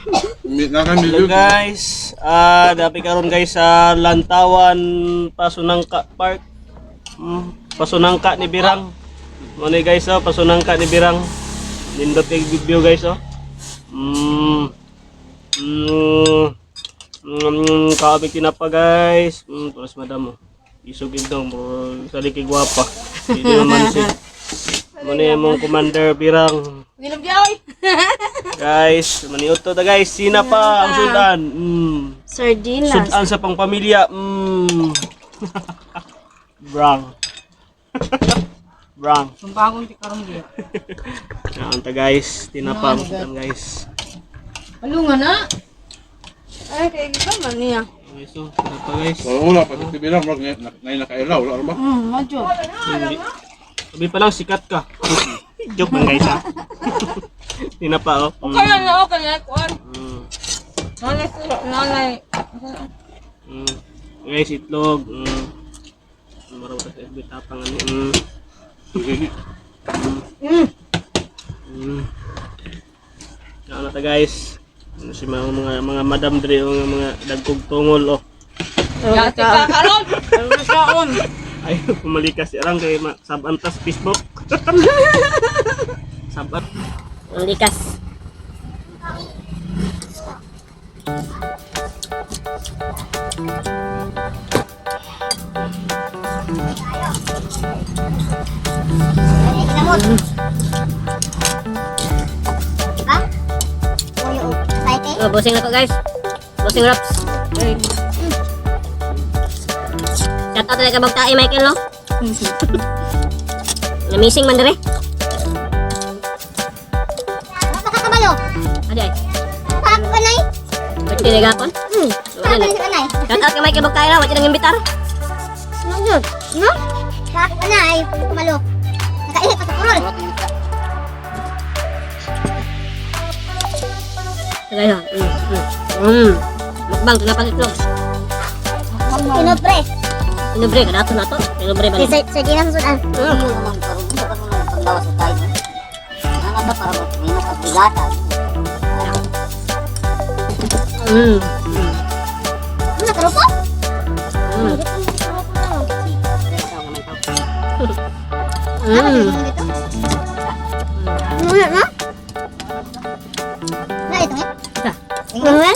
Hello guys, dapat karon guys sa Lantawan Pasunangka Park. Pasunangka ni Birang. Mo ni guys oh, Pasunangka ni Birang. Nindot kay view guys oh. Kaabi kinapa guys. Terus madam oh. Isugid dong sali kay gwapa. Hindi naman si mo ni mong Commander Birang. Guys, maniuto ta guys, sina pa ang sudan. Sardinas. Sudan sa pangpamilya. Brang. Brang. Sumpahon ti karon dia. Yan ta guys, tinapa ang sudan guys. Alungan na. Ay, kay kita man niya. Okay, so, tinapa guys. Wala pa ti bilang nay nakailaw wala ba? Madyo. Hindi. Sabi pa lang sikat ka. Joke lang guys ha. Tinapa oh. Okay na, kuan. Nanay. Guys, itlog. Marawat sa FB tapang ano. Ano ta guys? Ano si mga madam dre o mga dagkog tungol oh. Yati ka karon. Ano saon? Ay, pumalikas irang kay sabantas Facebook. Sabat. Likas. Oh, bossing na ko guys. Bossing wraps. Shout out talaga bang tae Michael no? Na-missing man dire. Makakabalo. Adi ay. Paak ka nay. Pwede na gapon? Paak ka nay. Shout out kay Michael bang tae na. Wala nang imbitar. Nagod. No? Paak ka nay. Kabalo. Nakainit pa sa kurol. Tagay ha. Mukbang tunapan itlog. Pinobre. Pinobre ka nato na to. Pinobre ba? Sa dina sa sudan. Pagbawas sa tayo. Ano ba para minus at bigata? Ano na karupo? Ano na? Na ito nga? Ano na?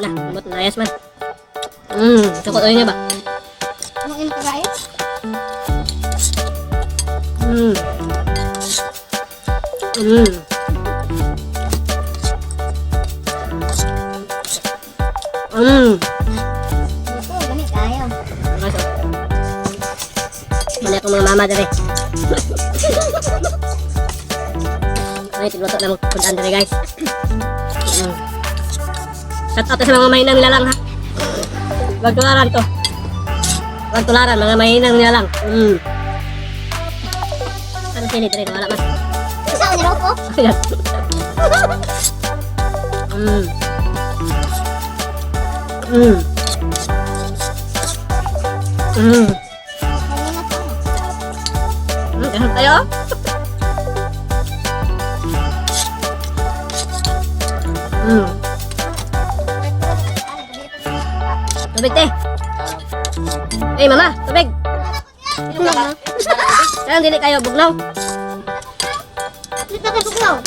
Nah, buat layas man. Cokot oil niya ba? Ano yung kagaya? Ito, gamit tayo. Mali akong mga mama dali. Ay, tigluto na mong puntaan dali guys. Shout out sa mga mahinang nilalang ha. Huwag tularan to. Huwag tularan, mga mahinang nilalang. Ano sinit rin, wala man. Isa ko nilaw po. Ayan. Ganun tayo. Tubig te. Eh mama, tubig. Kaya dili kayo bugnaw. Dito kayo bugnaw.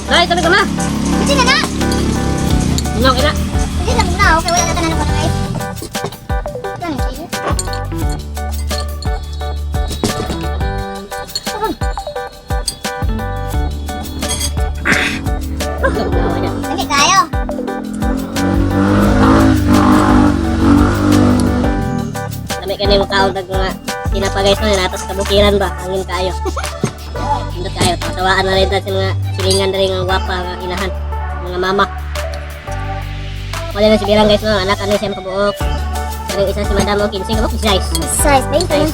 Ay, tubig mama. Hindi na na. Bugnaw kina. Hindi na bugnaw. Kaya wala na tanan ko guys. Yan, sige. Gamit tayo. Dami ka na yung kaon ng mga sinapagay sa natas kabukiran ba? Hangin kayo. Hindi kayo. Tawaan na rin sa mga silingan na rin ng wapa, mga inahan, mga mama. Wala na si Birang guys no, anak ano siya makabuok. Karing isa si Madam o 15 ka ba? Size. Size, 20.